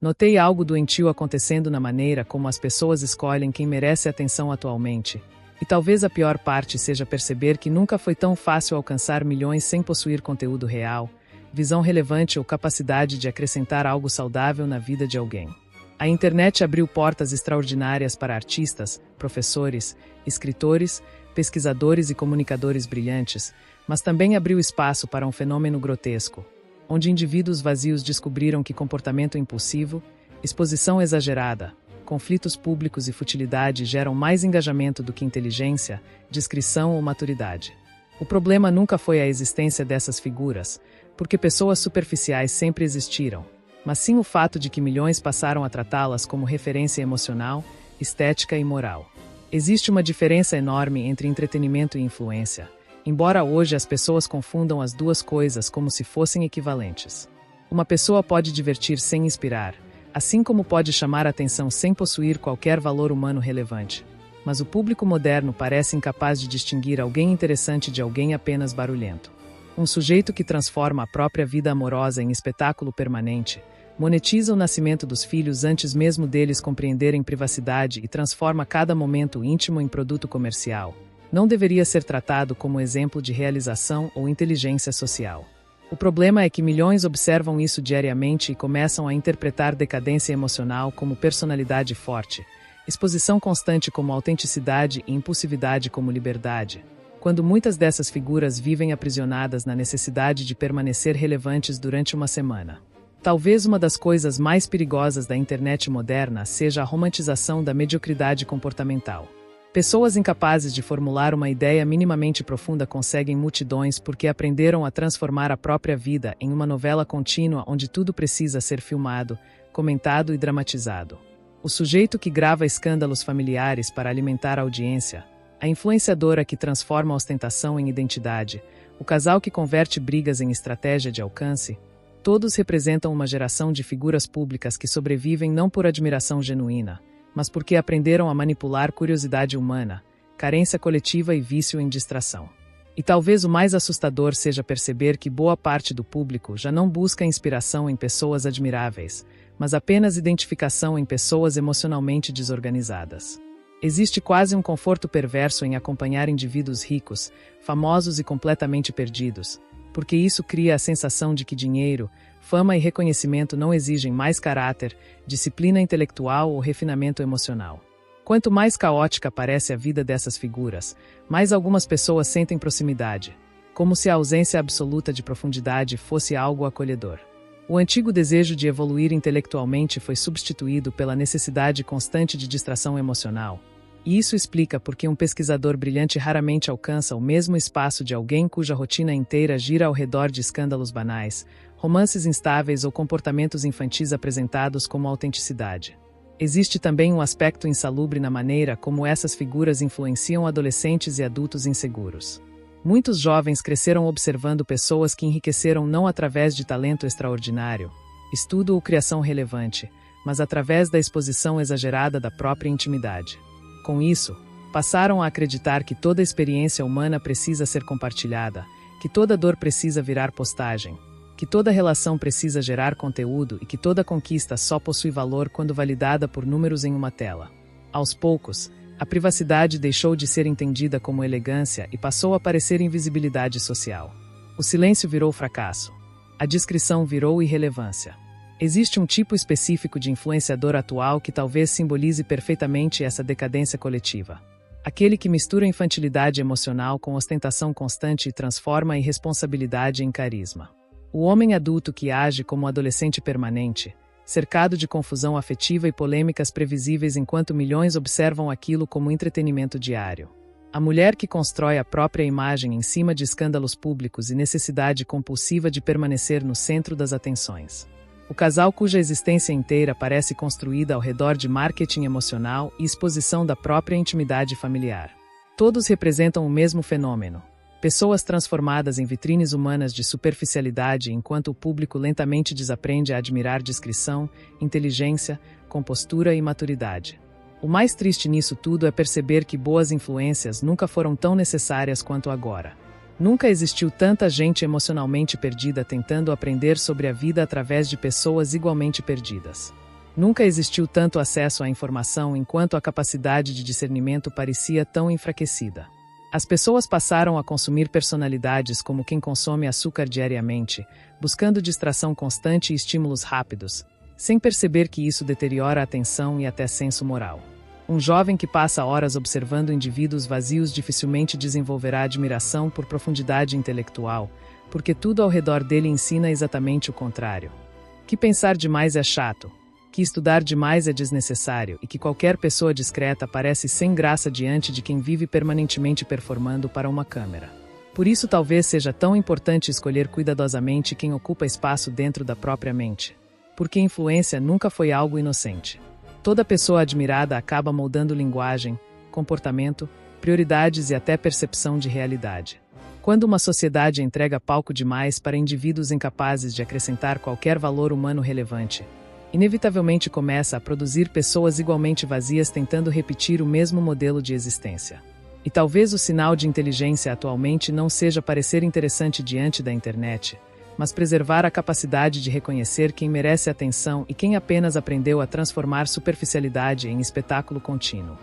Notei algo doentio acontecendo na maneira como as pessoas escolhem quem merece atenção atualmente. E talvez a pior parte seja perceber que nunca foi tão fácil alcançar milhões sem possuir conteúdo real, visão relevante ou capacidade de acrescentar algo saudável na vida de alguém. A internet abriu portas extraordinárias para artistas, professores, escritores, pesquisadores e comunicadores brilhantes, mas também abriu espaço para um fenômeno grotesco, onde indivíduos vazios descobriram que comportamento impulsivo, exposição exagerada, conflitos públicos e futilidade geram mais engajamento do que inteligência, discrição ou maturidade. O problema nunca foi a existência dessas figuras, porque pessoas superficiais sempre existiram, mas sim o fato de que milhões passaram a tratá-las como referência emocional, estética e moral. Existe uma diferença enorme entre entretenimento e influência, embora hoje as pessoas confundam as duas coisas como se fossem equivalentes. Uma pessoa pode divertir sem inspirar, assim como pode chamar a atenção sem possuir qualquer valor humano relevante. Mas o público moderno parece incapaz de distinguir alguém interessante de alguém apenas barulhento. Um sujeito que transforma a própria vida amorosa em espetáculo permanente, monetiza o nascimento dos filhos antes mesmo deles compreenderem privacidade e transforma cada momento íntimo em produto comercial, não deveria ser tratado como exemplo de realização ou inteligência social. O problema é que milhões observam isso diariamente e começam a interpretar decadência emocional como personalidade forte, exposição constante como autenticidade e impulsividade como liberdade, quando muitas dessas figuras vivem aprisionadas na necessidade de permanecer relevantes durante uma semana. Talvez uma das coisas mais perigosas da internet moderna seja a romantização da mediocridade comportamental. Pessoas incapazes de formular uma ideia minimamente profunda conseguem multidões porque aprenderam a transformar a própria vida em uma novela contínua onde tudo precisa ser filmado, comentado e dramatizado. O sujeito que grava escândalos familiares para alimentar a audiência, a influenciadora que transforma a ostentação em identidade, o casal que converte brigas em estratégia de alcance, todos representam uma geração de figuras públicas que sobrevivem não por admiração genuína, mas porque aprenderam a manipular curiosidade humana, carência coletiva e vício em distração. E talvez o mais assustador seja perceber que boa parte do público já não busca inspiração em pessoas admiráveis, mas apenas identificação em pessoas emocionalmente desorganizadas. Existe quase um conforto perverso em acompanhar indivíduos ricos, famosos e completamente perdidos, porque isso cria a sensação de que dinheiro, fama e reconhecimento não exigem mais caráter, disciplina intelectual ou refinamento emocional. Quanto mais caótica parece a vida dessas figuras, mais algumas pessoas sentem proximidade, como se a ausência absoluta de profundidade fosse algo acolhedor. O antigo desejo de evoluir intelectualmente foi substituído pela necessidade constante de distração emocional. E isso explica por que um pesquisador brilhante raramente alcança o mesmo espaço de alguém cuja rotina inteira gira ao redor de escândalos banais, romances instáveis ou comportamentos infantis apresentados como autenticidade. Existe também um aspecto insalubre na maneira como essas figuras influenciam adolescentes e adultos inseguros. Muitos jovens cresceram observando pessoas que enriqueceram não através de talento extraordinário, estudo ou criação relevante, mas através da exposição exagerada da própria intimidade. Com isso, passaram a acreditar que toda experiência humana precisa ser compartilhada, que toda dor precisa virar postagem, que toda relação precisa gerar conteúdo e que toda conquista só possui valor quando validada por números em uma tela. Aos poucos, a privacidade deixou de ser entendida como elegância e passou a parecer invisibilidade social. O silêncio virou fracasso. A discrição virou irrelevância. Existe um tipo específico de influenciador atual que talvez simbolize perfeitamente essa decadência coletiva. Aquele que mistura infantilidade emocional com ostentação constante e transforma a irresponsabilidade em carisma. O homem adulto que age como adolescente permanente, cercado de confusão afetiva e polêmicas previsíveis enquanto milhões observam aquilo como entretenimento diário. A mulher que constrói a própria imagem em cima de escândalos públicos e necessidade compulsiva de permanecer no centro das atenções. O casal cuja existência inteira parece construída ao redor de marketing emocional e exposição da própria intimidade familiar. Todos representam o mesmo fenômeno. Pessoas transformadas em vitrines humanas de superficialidade enquanto o público lentamente desaprende a admirar discrição, inteligência, compostura e maturidade. O mais triste nisso tudo é perceber que boas influências nunca foram tão necessárias quanto agora. Nunca existiu tanta gente emocionalmente perdida tentando aprender sobre a vida através de pessoas igualmente perdidas. Nunca existiu tanto acesso à informação enquanto a capacidade de discernimento parecia tão enfraquecida. As pessoas passaram a consumir personalidades como quem consome açúcar diariamente, buscando distração constante e estímulos rápidos, sem perceber que isso deteriora a atenção e até senso moral. Um jovem que passa horas observando indivíduos vazios dificilmente desenvolverá admiração por profundidade intelectual, porque tudo ao redor dele ensina exatamente o contrário. Que pensar demais é chato, que estudar demais é desnecessário e que qualquer pessoa discreta parece sem graça diante de quem vive permanentemente performando para uma câmera. Por isso talvez seja tão importante escolher cuidadosamente quem ocupa espaço dentro da própria mente. Porque influência nunca foi algo inocente. Toda pessoa admirada acaba moldando linguagem, comportamento, prioridades e até percepção de realidade. Quando uma sociedade entrega palco demais para indivíduos incapazes de acrescentar qualquer valor humano relevante, inevitavelmente começa a produzir pessoas igualmente vazias tentando repetir o mesmo modelo de existência. E talvez o sinal de inteligência atualmente não seja parecer interessante diante da internet, mas preservar a capacidade de reconhecer quem merece atenção e quem apenas aprendeu a transformar superficialidade em espetáculo contínuo.